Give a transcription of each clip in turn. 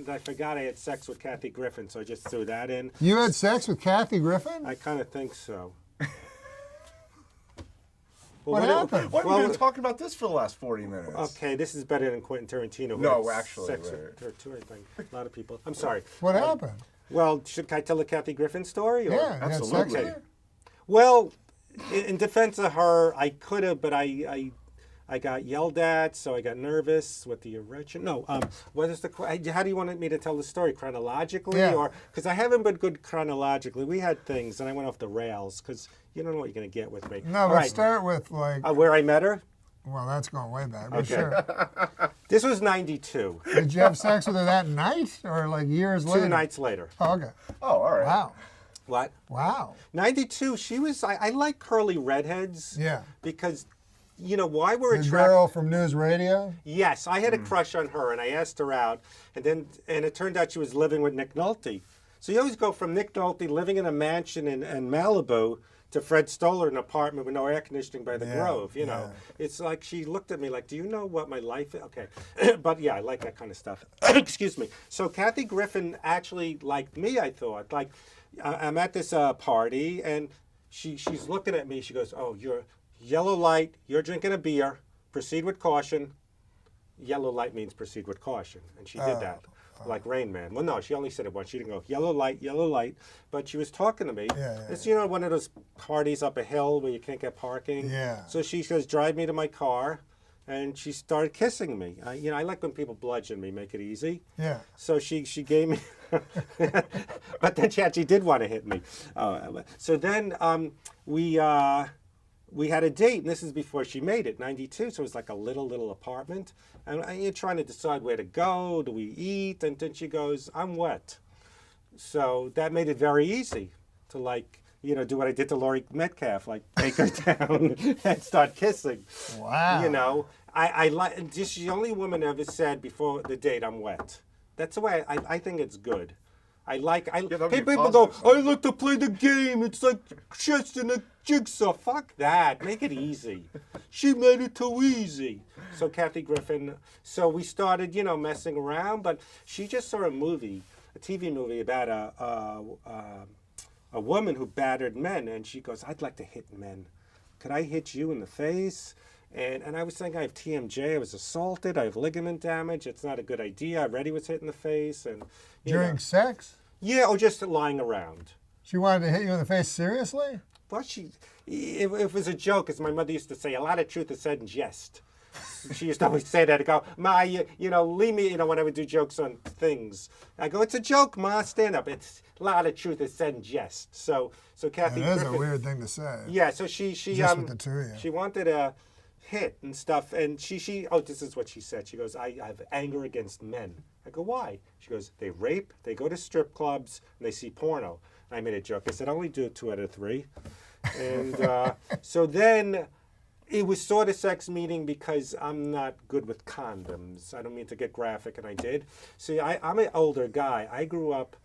I forgot I had sex with Kathy Griffin, so I just threw that in. You had sex with Kathy Griffin? I kind of think so. What happened? What have you been talking about this for the last 40 minutes? Okay, this is better than Quentin Tarantino. No, had actually, sex right. with her too, I think. A lot of people. I'm sorry. What happened? Well, can I tell the Kathy Griffin story? Or? Yeah, you had sex absolutely. with her? Well, in defense of her, I could have, but I got yelled at, so I got nervous with the erection. No, what is how do you want me to tell the story? Chronologically? Yeah. Or because I haven't been good chronologically. We had things, and I went off the rails because you don't know what you're going to get with me. No, All but right. start with like, Where I met her? well, that's going way back, but Okay. sure. This was 92. Did you have sex with her that night or like years later? 2 nights later. Oh, okay. Oh, all right. Wow. What? Wow. 92, she was, I like curly redheads. Yeah. Because, you know, why we're The attracted. girl from News Radio? Yes, I had a crush on her, and I asked her out, and it turned out she was living with Nick Nolte. So you always go from Nick Nolte living in a mansion in Malibu to Fred Stoller in an apartment with no air conditioning by the Yeah, Grove. You know, yeah. it's like she looked at me like, "Do you know what my life is?" Okay, but yeah, I like that kind of stuff. Excuse me. So Kathy Griffin actually liked me. I thought like I'm at this party, and she's looking at me. She goes, "Oh, you're yellow light. You're drinking a beer. Proceed with caution." Yellow light means proceed with caution, and she did that. Like Rain Man. Well, no, she only said it once. She didn't go yellow light. But she was talking to me. Yeah. It's, you know, one of those parties up a hill where you can't get parking. Yeah. So she says, drive me to my car. And she started kissing me. You know, I like when people bludgeon me, make it easy. Yeah. So she gave me, but then she actually did want to hit me. So then we had a date, and this is before she made it, 92. So it was like a little apartment. And you're trying to decide where to go. Do we eat? And then she goes, I'm wet. So that made it very easy to, like, you know, do what I did to Laurie Metcalf, like take her down and start kissing. Wow. You know, I like, just the only woman ever said before the date, I'm wet. That's the way I think it's good. that'd be People go, positive. I like to play the game. It's like chess and a jigsaw. Fuck that. Make it easy. She made it too easy. So Kathy Griffin, so we started, you know, messing around, but she just saw a TV movie about a woman who battered men, and she goes, I'd like to hit men. Could I hit you in the face? And I was saying, I have TMJ, I was assaulted, I have ligament damage, it's not a good idea. I already was hit in the face. And During sex? Yeah, or just lying around. She wanted to hit you in the face seriously? Well, it was a joke, as my mother used to say, a lot of truth is said in jest. She used to always say that. I go, Ma, you know, leave me, you know, when I would do jokes on things. I go, it's a joke, Ma, stand up. It's a lot of truth is said in jest. So Kathy That is Griffin, a weird thing to say. yeah, so she Just with the two of you. she wanted a hit and stuff, and she oh, this is what she said. She goes, I have anger against men. I go, why? She goes, they rape, they go to strip clubs, and they see porno. And I made a joke. I said, I only do 2 out of 3. And so then it was sort of sex meeting because I'm not good with condoms. I don't mean to get graphic, and I did. See, I'm an older guy. I grew up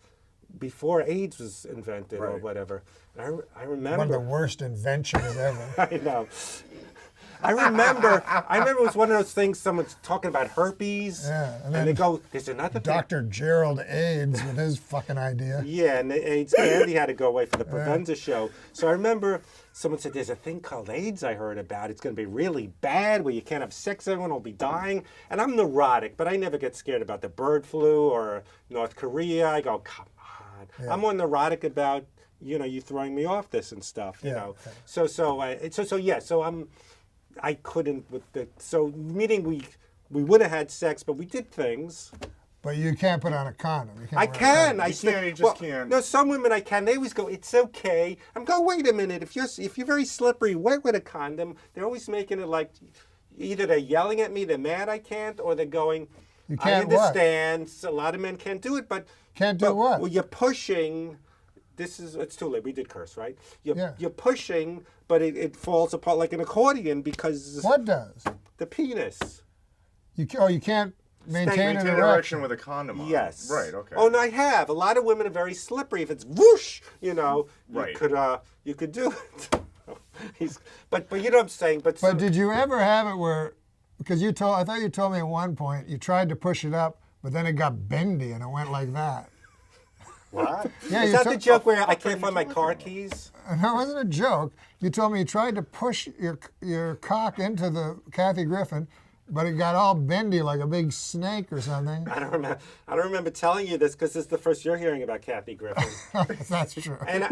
before AIDS was invented or Right. whatever. And I remember. One of the worst inventions ever. I know. I remember it was one of those things, someone's talking about herpes, Yeah, and and then they go, there's another thing. Dr. Gerald AIDS with his fucking idea. Yeah, and the AIDS candy had to go away for the Provenza show. So I remember someone said, there's a thing called AIDS I heard about. It's going to be really bad where you can't have sex, everyone will be dying. And I'm neurotic, but I never get scared about the bird flu or North Korea. I go, come on. Yeah. I'm more neurotic about, you know, you throwing me off this and stuff, you Yeah, know. okay. So I couldn't with the, so meaning we would have had sex, but we did things. But you can't put on a condom. You can't I wear a can. condom. I You still- can't, you just well, can't. No, some women I can. They always go, it's okay. I'm going, wait a minute. If you're very slippery, wet with a condom, they're always making it like either they're yelling at me, they're mad I can't, or they're going, You I can't what? understand. A lot of men can't do it, but Can't do what? Well, you're pushing. It's too late. We did curse, right? Yeah. You're pushing, but it falls apart like an accordion because What does? the penis. You can't maintain Maintain an an erection. erection with a condom on. Yes. Right, okay. Oh, and I have. A lot of women are very slippery. If it's whoosh, you know, Right. you could do it. But you know what I'm saying. But But did you ever have it where, because I thought you told me at one point you tried to push it up, but then it got bendy and it went like that. What? Yeah, Is you that the took- joke where I can't find my car keys? No, it wasn't a joke. You told me you tried to push your cock into the Kathy Griffin, but it got all bendy like a big snake or something. I don't remember telling you this because this is the first you're hearing about Kathy Griffin. That's true. And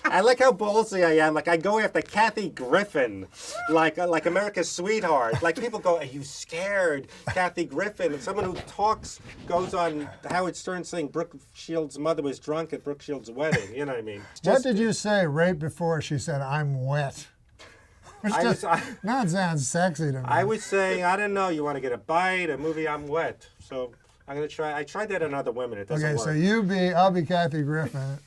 I like how ballsy I am. Like I go after Kathy Griffin, like America's sweetheart. Like people go, "Are you scared, Kathy Griffin?" And someone who talks goes on Howard Stern saying Brooke Shields' mother was drunk at Brooke Shields' wedding. You know what I mean? What did you say right before she said, "I'm wet"? That sounds sexy to me. I was saying, I don't know. You want to get a bite, a movie? I'm wet. So I'm gonna try. I tried that on other women. It doesn't Okay, work. so I'll be Kathy Griffin,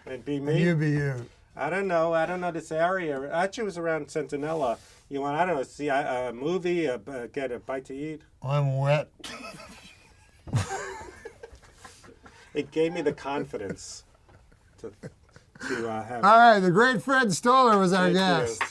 And be and me. you be you. I don't know. I don't know this area. Actually, it was around Centinela. You want? I don't know. See a movie, get a bite to eat. I'm wet. It gave me the confidence to have. All right, the great Fred Stoller was our Thank you. guest.